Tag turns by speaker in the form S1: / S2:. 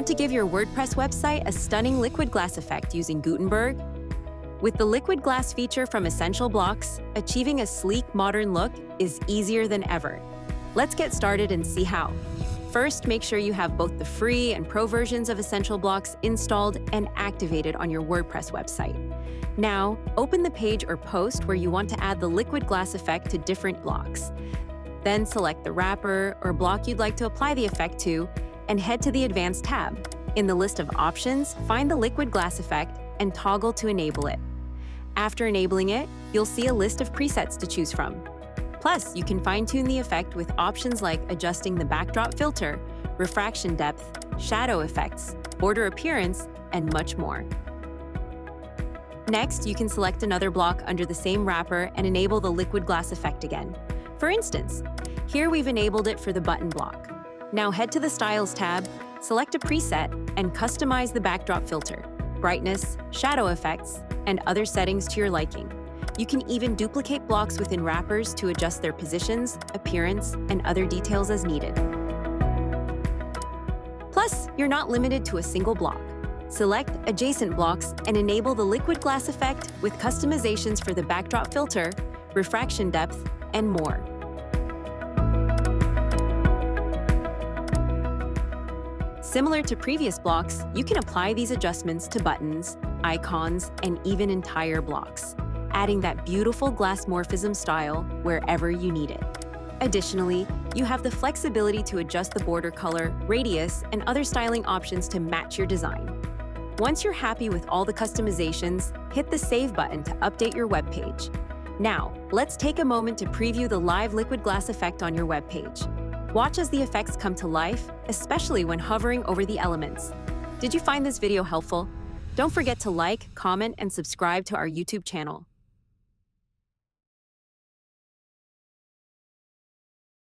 S1: Want to give your WordPress website a stunning liquid glass effect using Gutenberg? With the liquid glass feature from Essential Blocks, achieving a sleek, modern look is easier than ever. Let's get started and see how. First, make sure you have both the free and pro versions of Essential Blocks installed and activated on your WordPress website. Now, open the page or post where you want to add the liquid glass effect to different blocks. Then select the wrapper or block you'd like to apply the effect to and head to the Advanced tab. In the list of options, find the liquid glass effect and toggle to enable it. After enabling it, you'll see a list of presets to choose from. Plus, you can fine-tune the effect with options like adjusting the backdrop filter, refraction depth, shadow effects, border appearance, and much more. Next, you can select another block under the same wrapper and enable the liquid glass effect again. For instance, here we've enabled it for the button block. Now head to the Styles tab, select a preset, and customize the backdrop filter, brightness, shadow effects, and other settings to your liking. You can even duplicate blocks within wrappers to adjust their positions, appearance, and other details as needed. Plus, you're not limited to a single block. Select adjacent blocks and enable the liquid glass effect with customizations for the backdrop filter, refraction depth, and more. Similar to previous blocks, you can apply these adjustments to buttons, icons, and even entire blocks, adding that beautiful Glassmorphism style wherever you need it. Additionally, you have the flexibility to adjust the border color, radius, and other styling options to match your design. Once you're happy with all the customizations, hit the Save button to update your web page. Now, let's take a moment to preview the live liquid glass effect on your web page. Watch as the effects come to life, especially when hovering over the elements. Did you find this video helpful? Don't forget to like, comment, and subscribe to our YouTube channel.